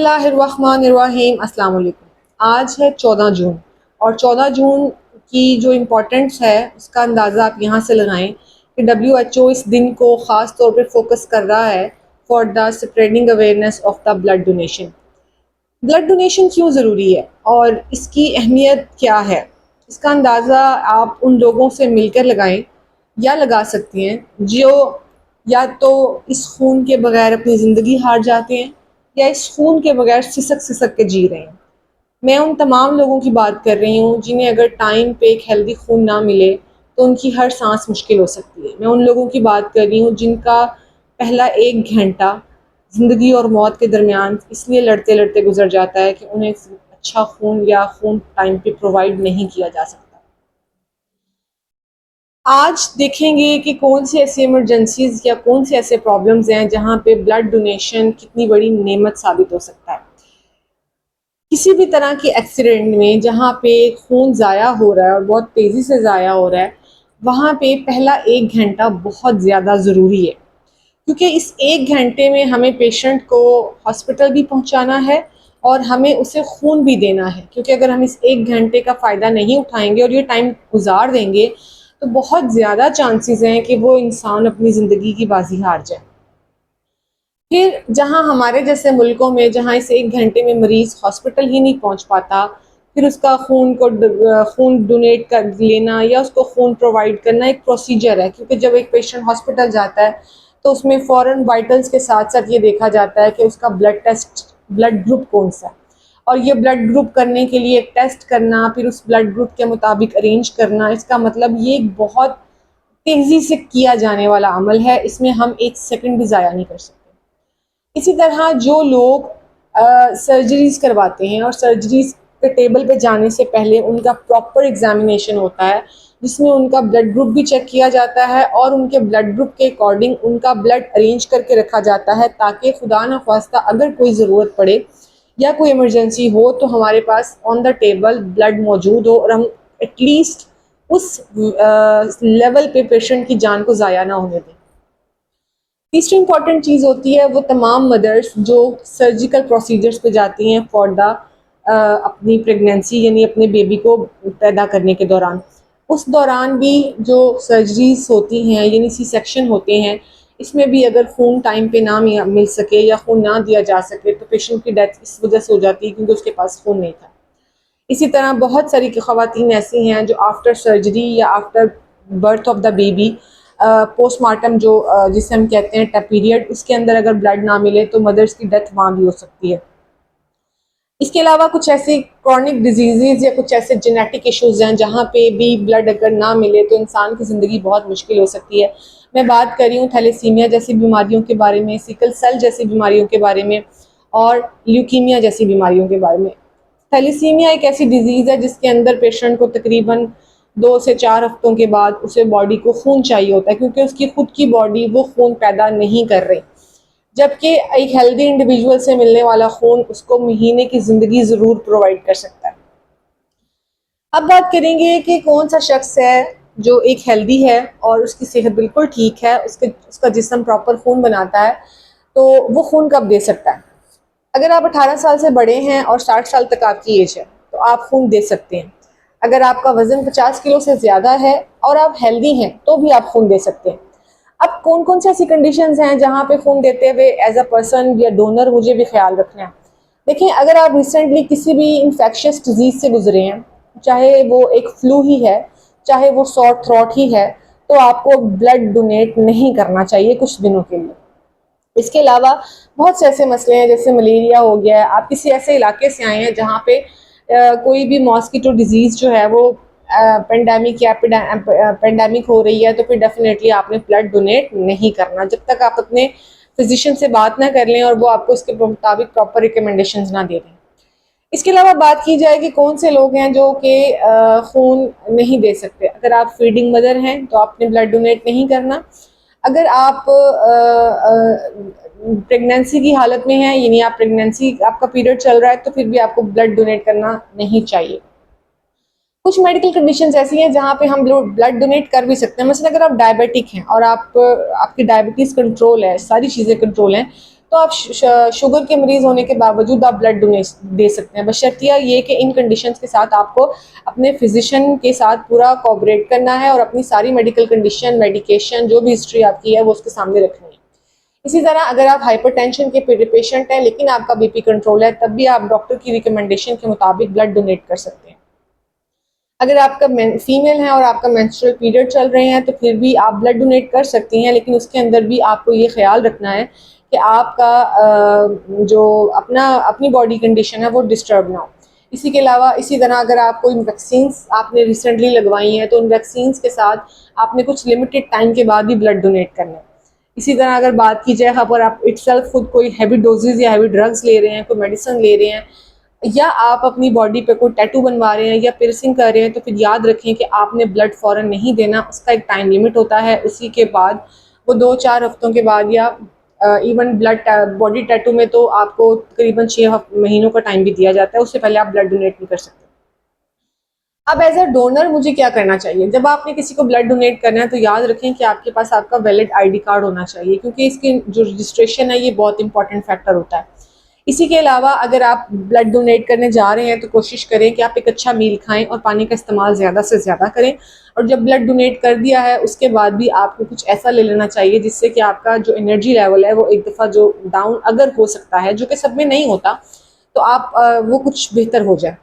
बिस्मिल्लाहिर्रहमानिर्रहीम। अस्सलाम वालेकुम। आज है 14 जून और 14 जून की जो इम्पोर्टेंस है उसका अंदाज़ा आप यहाँ से लगाएं कि WHO इस दिन को ख़ास तौर पे फोकस कर रहा है for the spreading awareness of the blood donation. Blood donation क्यों ज़रूरी है और इसकी अहमियत क्या है, इसका अंदाज़ा आप उन लोगों से मिलकर लगाएं या लगा सकती हैं जो या तो इस खून के बगैर अपनी ज़िंदगी हार जाते हैं या इस खून के बगैर सिसक सिसक के जी रहे हैं। मैं उन तमाम लोगों की बात कर रही हूँ जिन्हें अगर टाइम पे एक हेल्दी खून ना मिले तो उनकी हर सांस मुश्किल हो सकती है। मैं उन लोगों की बात कर रही हूँ जिनका पहला 1 घंटा ज़िंदगी और मौत के दरमियान इसलिए लड़ते लड़ते गुजर जाता है कि उन्हें अच्छा खून या खून टाइम पे प्रोवाइड नहीं किया जा सकता। आज देखेंगे कि कौन सी ऐसी इमरजेंसीज या कौन से ऐसे प्रॉब्लम्स हैं जहाँ पे ब्लड डोनेशन कितनी बड़ी नेमत साबित हो सकता है। किसी भी तरह की एक्सीडेंट में जहाँ पे खून ज़ाया हो रहा है और बहुत तेज़ी से ज़ाया हो रहा है, वहाँ पे पहला 1 घंटा बहुत ज़्यादा ज़रूरी है, क्योंकि इस 1 घंटे में हमें पेशेंट को हॉस्पिटल भी पहुँचाना है और हमें उसे खून भी देना है। क्योंकि अगर हम इस 1 घंटे का फ़ायदा नहीं उठाएंगे और ये टाइम गुजार देंगे तो बहुत ज़्यादा चांसेस हैं कि वो इंसान अपनी ज़िंदगी की बाजी हार जाए। फिर जहां हमारे जैसे मुल्कों में जहां इस 1 घंटे में मरीज़ हॉस्पिटल ही नहीं पहुंच पाता, फिर उसका खून डोनेट कर लेना या उसको खून प्रोवाइड करना एक प्रोसीजर है, क्योंकि जब एक पेशेंट हॉस्पिटल जाता है तो उसमें फ़ौरन वाइटल्स के साथ साथ ये देखा जाता है कि उसका ब्लड ग्रुप कौन सा है, और ये ब्लड ग्रुप करने के लिए एक टेस्ट करना, फिर उस ब्लड ग्रुप के मुताबिक अरेंज करना, इसका मतलब ये एक बहुत तेज़ी से किया जाने वाला अमल है। इसमें हम 1 सेकंड भी ज़ाया नहीं कर सकते। इसी तरह जो लोग सर्जरीज करवाते हैं और सर्जरीज के टेबल पे जाने से पहले उनका प्रॉपर एग्जामिनेशन होता है, जिसमें उनका ब्लड ग्रुप भी चेक किया जाता है और उनके ब्लड ग्रुप के अकॉर्डिंग उनका ब्लड अरेंज करके रखा जाता है, ताकि खुदा न खास्ता अगर कोई ज़रूरत पड़े या कोई इमरजेंसी हो तो हमारे pass on the table blood मौजूद हो और हम एटलीस्ट उस लेवल पे पेशेंट की जान को ज़ाया ना होने दें। तीसरी इंपॉर्टेंट चीज़ होती है वो तमाम मदर्स जो सर्जिकल प्रोसीजर्स पे जाती हैं फॉर द अपनी प्रेगनेंसी, यानी अपने बेबी को पैदा करने के दौरान। उस दौरान भी जो सर्जरीज होती हैं यानी सी सेक्शन होते हैं, इसमें भी अगर खून टाइम पे ना मिल सके या खून ना दिया जा सके तो पेशेंट की डेथ इस वजह से हो जाती है क्योंकि उसके पास खून नहीं था। इसी तरह बहुत सारी ख़वातीन ऐसी हैं जो आफ्टर सर्जरी या after birth of the baby postmortem जो जिसे हम कहते हैं टप पीरियड, उसके अंदर अगर ब्लड ना मिले तो मदर्स की डेथ वहाँ भी हो सकती है। इसके अलावा कुछ ऐसी क्रॉनिक डिजीज़ या कुछ ऐसे जेनेटिक इश्यूज़ हैं जहाँ पे भी ब्लड अगर ना मिले तो इंसान की ज़िंदगी बहुत मुश्किल हो सकती है। मैं बात कर रही हूँ थैलेसीमिया जैसी बीमारियों के बारे में, सिकल सेल जैसी बीमारियों के बारे में और ल्यूकीमिया जैसी बीमारियों के बारे में। थैलेसीमिया एक ऐसी डिजीज़ है जिसके अंदर पेशेंट को तकरीबन 2 से 4 हफ्तों के बाद उसे बॉडी को खून चाहिए होता है, क्योंकि उसकी खुद की बॉडी वो खून पैदा नहीं कर रही, जबकि एक हेल्दी इंडिविजुअल से मिलने वाला खून उसको महीने की ज़िंदगी ज़रूर प्रोवाइड कर सकता है। अब बात करेंगे कि कौन सा शख्स है जो एक हेल्दी है और उसकी सेहत बिल्कुल ठीक है, उसका जिस्म प्रॉपर खून बनाता है, तो वो खून कब दे सकता है। अगर आप 18 साल से बड़े हैं और 60 साल तक आपकी एज है तो आप खून दे सकते हैं। अगर आपका वज़न 50 किलो से ज़्यादा है और आप हेल्दी हैं तो भी आप खून दे सकते हैं। अब कौन कौन सी ऐसी कंडीशंस हैं जहाँ पे खून देते हुए एज अ पर्सन या डोनर मुझे भी ख्याल रखना है। देखिए, अगर आप रिसेंटली किसी भी इंफेक्शियस डिजीज़ से गुजरे हैं, चाहे वो एक फ्लू ही है, चाहे वो सॉर थ्रोट ही है, तो आपको ब्लड डोनेट नहीं करना चाहिए कुछ दिनों के लिए। इसके अलावा बहुत से ऐसे मसले हैं जैसे मलेरिया हो गया है, आप किसी ऐसे इलाके से आए हैं जहाँ पे कोई भी मॉस्किटो डिजीज़ जो है वो पेंडेमिक या पेंडेमिक हो रही है, तो फिर डेफिनेटली आपने ब्लड डोनेट नहीं करना जब तक आप अपने फिजिशियन से बात ना कर लें और वो आपको इसके मुताबिक प्रॉपर रिकमेंडेशंस ना दे दें। इसके अलावा बात की जाए कि कौन से लोग हैं जो कि खून नहीं दे सकते। अगर आप फीडिंग मदर हैं तो आपने ब्लड डोनेट नहीं करना। अगर आप प्रेगनेंसी की हालत में हैं, यानी आप प्रेगनेंसी आपका पीरियड चल रहा है, तो फिर भी आपको ब्लड डोनेट करना नहीं चाहिए। कुछ मेडिकल कंडीशंस ऐसी हैं जहाँ पे हम ब्लड डोनेट कर भी सकते हैं। मसलन अगर आप डायबिटिक हैं और आपकी डायबिटीज़ कंट्रोल है, सारी चीज़ें कंट्रोल हैं, तो आप शुगर के मरीज़ होने के बावजूद आप ब्लड दे सकते हैं, बशर्तिया ये कि इन कंडीशंस के साथ आपको अपने फिजिशियन के साथ पूरा कोऑपरेट करना है और अपनी सारी मेडिकल कंडीशन, मेडिकेशन, जो भी हिस्ट्री आपकी है वो उसके सामने रखनी है। इसी तरह अगर आप हाइपरटेंशन के पेशेंट हैं लेकिन आपका बीपी कंट्रोल है, तब भी आप डॉक्टर की रिकमेंडेशन के मुताबिक ब्लड डोनेट कर सकते हैं। अगर आपका फीमेल है और आपका मेंस्ट्रुअल पीरियड चल रहे हैं तो फिर भी आप ब्लड डोनेट कर सकती हैं, लेकिन उसके अंदर भी आपको ये ख्याल रखना है कि आपका जो अपनी बॉडी कंडीशन है वो डिस्टर्ब ना हो। इसी के अलावा इसी तरह अगर आप कोई वैक्सीन्स आपने रिसेंटली लगवाई हैं तो उन वैक्सीन्स के साथ आपने कुछ लिमिटेड टाइम के बाद ही ब्लड डोनेट करना है। इसी तरह अगर बात की जाए अगर आप इटसेल्फ खुद कोई हैवी डोजेज या हैवी ड्रग्स ले रहे हैं, कोई मेडिसिन ले रहे हैं, या आप अपनी बॉडी पे कोई टैटू बनवा रहे हैं या पियर्सिंग कर रहे हैं, तो फिर याद रखें कि आपने ब्लड फ़ौरन नहीं देना, उसका एक टाइम लिमिट होता है। उसी के बाद वो 2-4 हफ्तों के बाद या इवन बॉडी टैटू में तो आपको तकरीबन 6 महीनों का टाइम भी दिया जाता है, उससे पहले आप ब्लड डोनेट नहीं कर सकते। अब एज अ डोनर मुझे क्या करना चाहिए? जब आपने किसी को ब्लड डोनेट करना है तो याद रखें कि आपके पास आपका वैलिड आईडी कार्ड होना चाहिए, क्योंकि इसकी जो रजिस्ट्रेशन है ये बहुत इंपॉर्टेंट फैक्टर होता है। इसी के अलावा अगर आप ब्लड डोनेट करने जा रहे हैं तो कोशिश करें कि आप एक अच्छा मील खाएं और पानी का इस्तेमाल ज़्यादा से ज़्यादा करें। और जब ब्लड डोनेट कर दिया है उसके बाद भी आपको कुछ ऐसा ले लेना चाहिए जिससे कि आपका जो एनर्जी लेवल है वो एक दफ़ा जो डाउन अगर हो सकता है, जो कि सब में नहीं होता, तो आप वो कुछ बेहतर हो जाए।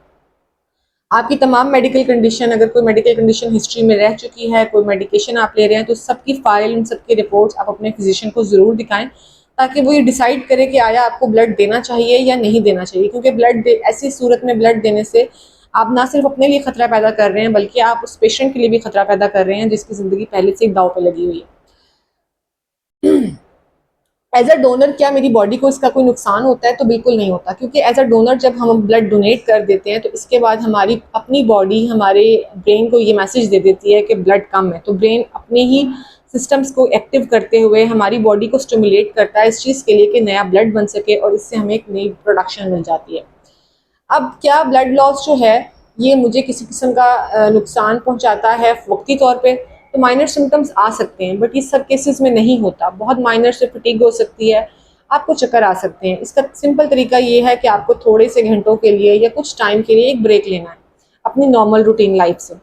आपकी तमाम मेडिकल कंडीशन, अगर कोई मेडिकल कंडीशन हिस्ट्री में रह चुकी है, कोई मेडिकेशन आप ले रहे हैं, तो सबकी फ़ाइल, उन सबकी रिपोर्ट्स आप अपने फिजिशियन को ज़रूर दिखाएं, ताकि वो ये डिसाइड करे कि आया आपको ब्लड देना चाहिए या नहीं देना चाहिए। क्योंकि ऐसी सूरत में ब्लड देने से आप ना सिर्फ अपने लिए ख़तरा पैदा कर रहे हैं, बल्कि आप उस पेशेंट के लिए भी ख़तरा पैदा कर रहे हैं जिसकी ज़िंदगी पहले से ही दांव पे लगी हुई है। एज अ डोनर क्या मेरी बॉडी को इसका कोई नुकसान होता है? तो बिल्कुल नहीं होता, क्योंकि एज अ डोनर जब हम ब्लड डोनेट कर देते हैं तो इसके बाद हमारी अपनी बॉडी हमारे ब्रेन को ये मैसेज दे देती है कि ब्लड कम है, तो ब्रेन अपने ही सिस्टम्स को एक्टिव करते हुए हमारी बॉडी को स्टिमुलेट करता है इस चीज़ के लिए कि नया ब्लड बन सके और इससे हमें एक नई प्रोडक्शन मिल जाती है। अब क्या ब्लड लॉस जो है ये मुझे किसी किस्म का नुकसान पहुंचाता है वक्ती तौर पे? तो माइनर सिम्टम्स आ सकते हैं, बट इस सब केसेस में नहीं होता। बहुत माइनर से फटीग हो सकती है, आपको चक्कर आ सकते हैं। इसका सिंपल तरीका ये है कि आपको थोड़े से घंटों के लिए या कुछ टाइम के लिए एक ब्रेक लेना है अपनी नॉर्मल रूटीन लाइफ से।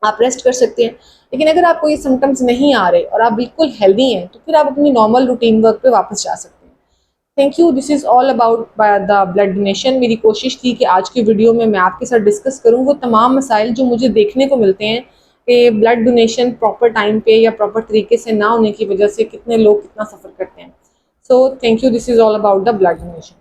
आप रेस्ट कर सकते हैं, लेकिन अगर आपको ये सिम्टम्स नहीं आ रहे और आप बिल्कुल हेल्दी हैं तो फिर आप अपनी नॉर्मल रूटीन वर्क पे वापस जा सकते हैं। Thank you. This is all about the blood donation. मेरी कोशिश थी कि आज की वीडियो में मैं आपके साथ डिस्कस करूँ वो तमाम मसाइल जो मुझे देखने को मिलते हैं कि ब्लड डोनेशन प्रॉपर टाइम पे या प्रॉपर तरीके से ना होने की वजह से कितने लोग कितना सफ़र करते हैं। So thank you. This is all about the blood donation.